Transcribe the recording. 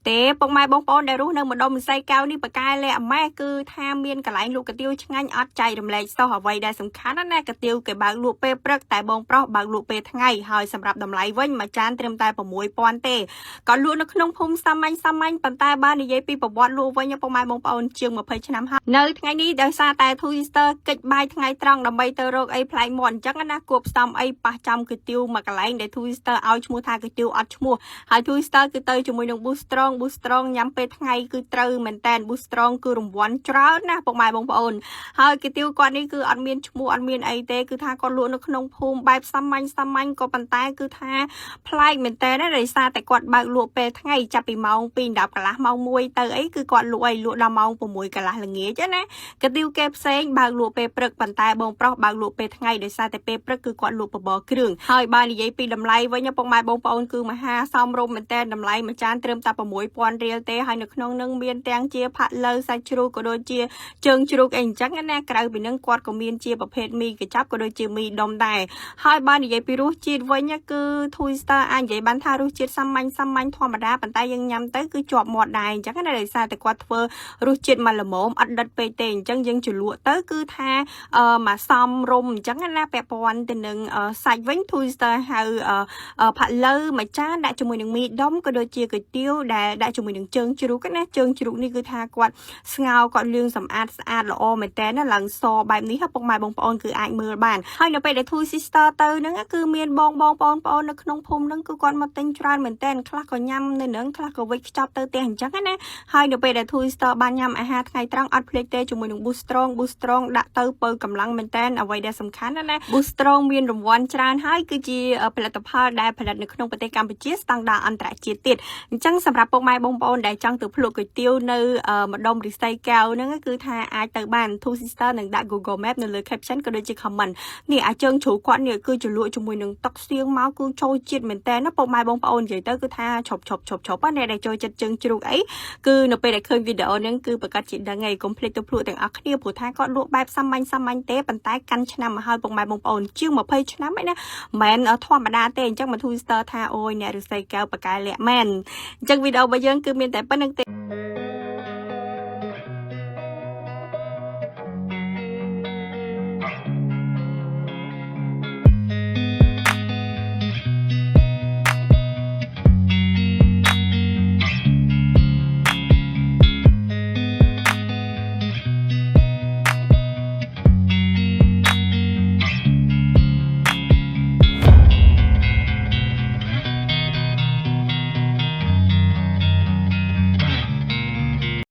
ទេពុកម៉ែបងប្អូនដែលរស់នៅម្ដុំវិស័យកៅនេះបកាយលែអាម៉ែគឺថាមានកន្លែងលក់កាទៀវឆ្ងាញ់អត់ចែករំលែកសោះអ្វីដែលសំខាន់ណាកាទៀវគេបើកលក់ពេលព្រឹកតែបងប្រុសបើកលក់ពេលថ្ងៃហើយសម្រាប់តម្លៃវិញមួយចានត្រឹមតែ 6000 ទេក៏លក់នៅក្នុងភូមិសាមញ្ញប៉ុន្តែបើនិយាយពីប្រវត្តិលក់វិញពុកម៉ែបងប្អូនជាង20ឆ្នាំហើយនៅថ្ងៃនេះដោយសារតែ Twister កិច្ចបាយថ្ងៃត្រង់ដើម្បីទៅរកអីផ្លែកមាត់អញ្ចឹងណាគួបផ្សំអីប៉ះចំកាទៀវមួយកន្លែងដែល Twister ឲ្យឈ្មោះថាកាទៀវអត់ឈ្មោះហើយ Twister គឺទៅជាមួយនឹង Boost Strong ញ៉ាំពេលថ្ងៃគឺត្រូវមែនតែន Boost Strong គឺរង្វាន់ច្រើនណាពុកម៉ែបងប្អូនហើយកាទៀវគាត់នេះគឺអត់មានឈ្មោះអត់មានអីទេគឺថាគាត់លក់នៅក្នុងភូមិបែបសាមញ្ញក៏ប៉ុន្តែគឺថាប្លែកមែនតែនណាដោយសារតែគាត់បើកលក់ពេលថ្ងៃចាប់ពីម៉ោង 2:10 កន្លះម៉ោង 1 ទៅអីគឺគាត់លក់ដល់ម៉ោង 6 កន្លះល្ងាចណាកាទៀវគេផ្សេងបើកលក់ពេលព្រឹកប៉ុន្តែបងប្រុសបើកលក់ពេលថ្ងៃដោយសារតែពេលព្រឹកគឺគាត់លក់បបរគ្រឿងហើយបើនិយាយពីតម្លៃវិញពុកម៉ែបងប្អូនគឺមហាសមរម្យមែនតែនតម្លៃមួយចានត្រឹមតែ 6000 រៀលទេហើយនៅក្នុងនឹងមានទាំងជាផាក់លើសាច់ជ្រូកក៏ដូចជាជើងជ្រូកអីអញ្ចឹងណាក្រៅពីនឹងគាត់ក៏មានជាប្រភេទមីកញ្ចប់ក៏ដូចជាមីដុំដែរហើយបើនិយាយពីរសជាតិវិញគឺ Twister អាចនិយាយបានថារសជាតិសាមញ្ញធម្មតាប៉ុន្តែយើងញ៉ាំទៅគឺជាប់មាត់ដែរអញ្ចឹងណាដោយសារតែគាត់ធ្វើរសជាតិមកល្មមអត់ដិតពេកទេអញ្ចឹងយើងជ្រលក់ទៅគឺថាមកសមរម្យអញ្ចឹងណាពាក់ព័ន្ធទៅនឹងសាច់វិញ Twister ហៅផាក់លើមួយចានដាក់ជាមួយនឹងមីដុំក៏ដូចជាគុយទាវដែលដាក់ជាមួយនឹងជើងជ្រូកណាជើងជ្រូកនេះគឺថាគាត់ស្ងោរគាត់លាងសម្អាតស្អាតល្អមែនតើណាឡើងសបែបនេះពុកម៉ែបងប្អូនគឺអាចមើលបានហើយនៅពេលដែល Twister ទៅហ្នឹងគឺមានបងប្អូននៅក្នុងភូមិហ្នឹងគឺគាត់មកទិញច្រើនមែនតើខ្លះក៏ញ៉ាំនៅហ្នឹងខ្លះក៏វិចខ្ចប់ទៅផ្ទះអញ្ចឹងណាហើយនៅពេលដែល Twister បានញ៉ាំអាហារថ្ងៃត្រង់អត់ភ្លេចទេជាមួយនឹង Boost Strong ដាក់ទៅពើកម្លាំងមែនតើអ្វីដែលសំខាន់ណា Boost Strong មានរង្វាន់ច្រើនហើយគឺជាផលិតផលដែលផលិតនៅក្នុងប្រទេសកម្ពុជាស្តង់ដារអន្តរជាតិទៀតអញ្ចឹងសម្រាប់ពុកម៉ែបងប្អូនដែលចង់ទៅភ្លក់គុយទាវនៅម្ដុំរិស័យកែវហ្នឹងគឺថាអាចទៅបាន Twister នឹងដាក់ Google Map នៅលើ caption ក៏ដូចជា comment នេះអាចជើងជ្រូកគាត់នេះគឺជ្រលក់ជាមួយនឹងទឹកសៀងមកគឺចូលជាតិមែនតើណាពុកម៉ែបងប្អូននិយាយទៅគឺថាឈប់ណាដែលចូលចិត្តជើងជ្រូកអីគឺនៅពេលដែលឃើញវីដេអូហ្នឹងគឺប្រកាសជាដឹងហើយកុំភ្លេចទៅភ្លក់ទាំងអស់គ្នាព្រោះថាគាត់លក់បែបសាមញ្ញទេប៉ុន្តែកាន់ឆ្នាំមកហើយពុកម៉ែបងប្អូនជាង20ឆ្នាំឯណាមិនមែនធម្មតាទេអញ្ចឹងមក Twister ថាអូយអ្នករិស័យកែវបកាយលាក់មែនអញ្ចឹងវីដេអូរបស់យើងគឺមានតែប៉ុណ្្នឹងទេ